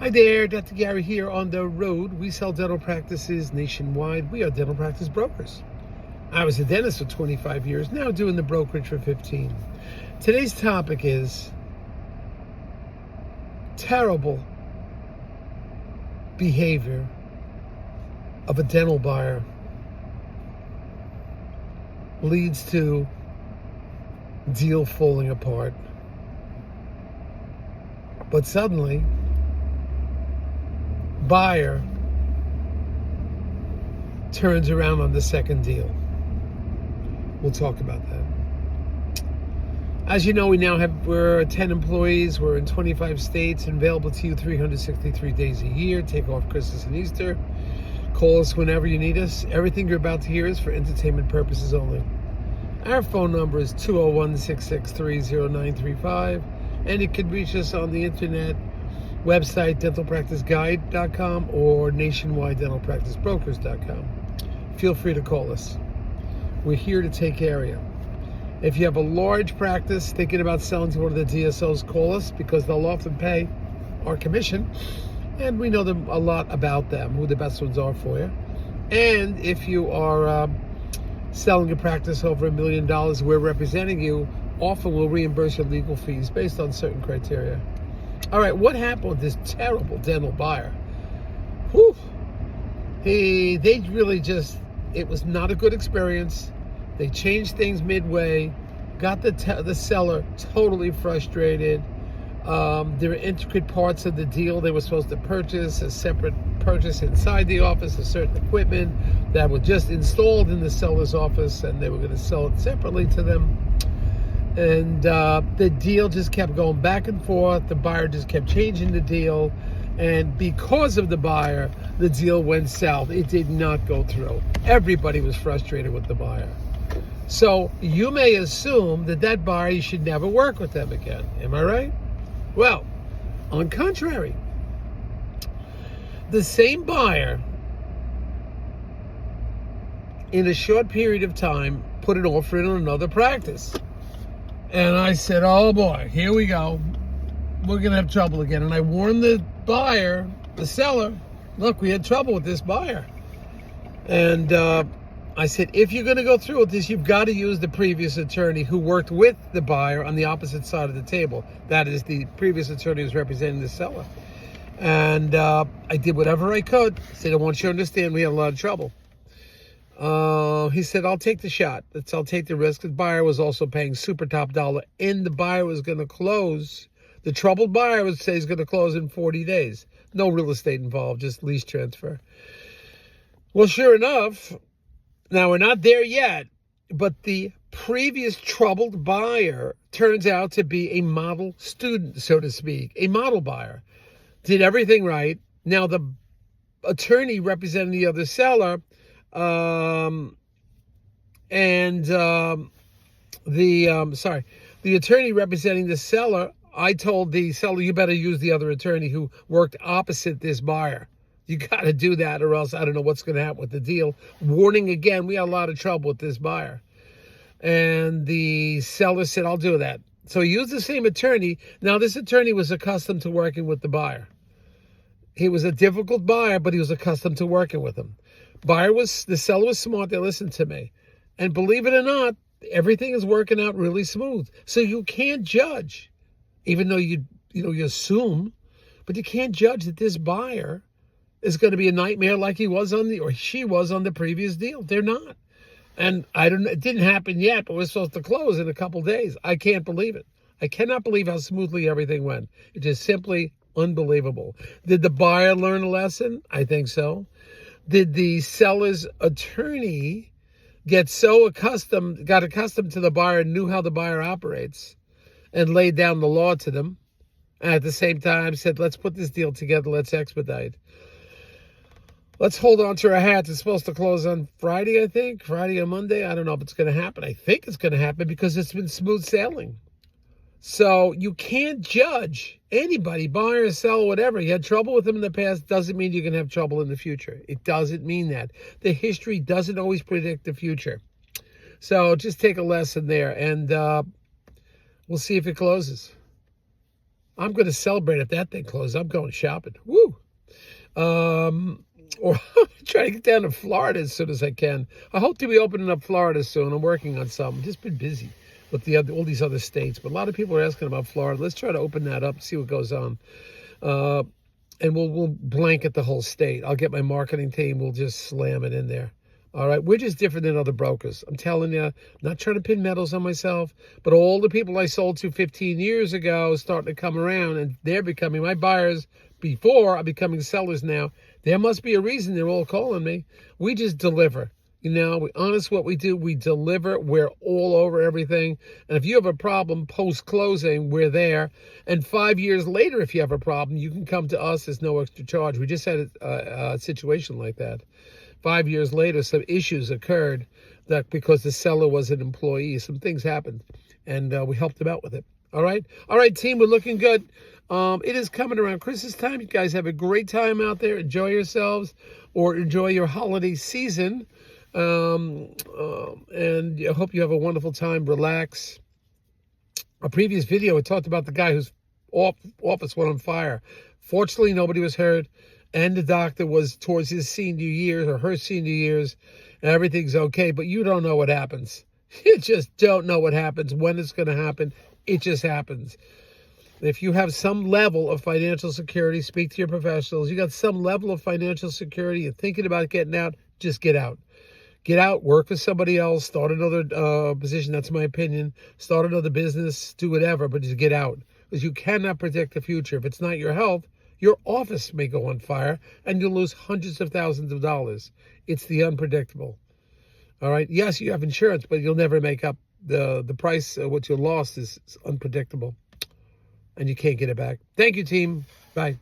Hi there, Dr. Gary here on the road. We sell dental practices nationwide. We are dental practice brokers. I was a dentist for 25 years, now doing the brokerage for 15. Today's topic is terrible behavior of a dental buyer leads to deal falling apart. But suddenly, buyer turns around on the second deal. We'll talk about that. As you know, we're 10 employees. We're in 25 states and available to you 363 days a year. Take off Christmas and Easter. Call us whenever you need us. Everything you're about to hear is for entertainment purposes only. Our phone number is 201-663-0935, and you can reach us on the internet website, dentalpracticeguide.com or nationwidedentalpracticebrokers.com. Feel free to call us. We're here to take care of you. If you have a large practice thinking about selling to one of the DSOs, call us because they'll often pay our commission, and we know them a lot about them, who the best ones are for you. And if you are selling a practice over $1 million, we're representing you. Often we'll reimburse your legal fees based on certain criteria. All right, what happened with this terrible dental buyer? Whew. They really just, it was not a good experience. They changed things midway, got the seller totally frustrated. There were intricate parts of the deal they were supposed to purchase, a separate purchase inside the office of certain equipment that was just installed in the seller's office, and they were going to sell it separately to them. And the deal just kept going back and forth. The buyer just kept changing the deal. And because of the buyer, the deal went south. It did not go through. Everybody was frustrated with the buyer. So you may assume that buyer, you should never work with them again. Am I right? Well, on contrary, the same buyer, in a short period of time, put an offer in on another practice. And I said, oh boy, here we go. We're going to have trouble again. And I warned the buyer, the seller, look, we had trouble with this buyer. And I said, if you're going to go through with this, you've got to use the previous attorney who worked with the buyer on the opposite side of the table. That is, the previous attorney who's representing the seller. And I did whatever I could. I said, I want you to understand we had a lot of trouble. He said, I'll take the shot. I'll take the risk. The buyer was also paying super top dollar, and the buyer was going to close. The troubled buyer would say he's going to close in 40 days. No real estate involved, just lease transfer. Well, sure enough, now we're not there yet, but the previous troubled buyer turns out to be a model student, so to speak, a model buyer. Did everything right. Now the attorney representing the other seller, the attorney representing the seller, I told the seller, you better use the other attorney who worked opposite this buyer. You got to do that, or else I don't know what's going to happen with the deal. Warning again, we had a lot of trouble with this buyer. And the seller said, I'll do that. So he used the same attorney. Now, this attorney was accustomed to working with the buyer. He was a difficult buyer, but he was accustomed to working with him. The seller was smart. They listened to me. And believe it or not, everything is working out really smooth. So you can't judge, even though you assume, but you can't judge that this buyer is going to be a nightmare like she was on the previous deal. They're not. And it didn't happen yet, but we're supposed to close in a couple days. I can't believe it. I cannot believe how smoothly everything went. It is simply unbelievable. Did the buyer learn a lesson? I think so. Did the seller's attorney got accustomed to the buyer and knew how the buyer operates and laid down the law to them, and at the same time said, let's put this deal together, let's expedite. Let's hold on to our hats. It's supposed to close on Friday, I think. Friday or Monday. I don't know if it's going to happen. I think it's going to happen because it's been smooth sailing. So you can't judge anybody, buyer, seller, whatever. You had trouble with them in the past doesn't mean you're going to have trouble in the future. It doesn't mean that. The history doesn't always predict the future. So just take a lesson there, and we'll see if it closes. I'm going to celebrate if that thing closes. I'm going shopping. Woo! Or try to get down to Florida as soon as I can. I hope to be opening up Florida soon. I'm working on something. Just been busy with all these other states. But a lot of people are asking about Florida. Let's try to open that up, see what goes on. And we'll blanket the whole state. I'll get my marketing team. We'll just slam it in there. All right, we're just different than other brokers. I'm telling you, not trying to pin medals on myself, but all the people I sold to 15 years ago starting to come around, and they're becoming my buyers before I'm becoming sellers now. There must be a reason they're all calling me. We just deliver. We're honest what we do. We deliver. We're all over everything. And if you have a problem post-closing, we're there. And 5 years later, if you have a problem, you can come to us. There's no extra charge. We just had a situation like that. 5 years later, some issues occurred that because the seller was an employee, some things happened, and we helped them out with it. All right, team, we're looking good. It is coming around Christmas time. You guys have a great time out there. Enjoy yourselves, or enjoy your holiday season. And I hope you have a wonderful time. Relax. A previous video, I talked about the guy whose office went on fire. Fortunately, nobody was hurt. And the doctor was towards his senior years or her senior years, and everything's okay. But you don't know what happens. You just don't know what happens, when it's going to happen. It just happens. If you have some level of financial security, speak to your professionals. You got some level of financial security, you're thinking about getting out, just get out. Get out, work for somebody else, start another position. That's my opinion. Start another business, do whatever, but just get out. Because you cannot predict the future. If it's not your health, your office may go on fire and you'll lose hundreds of thousands of dollars. It's the unpredictable. All right. Yes, you have insurance, but you'll never make up the price. What you lost is unpredictable and you can't get it back. Thank you, team. Bye.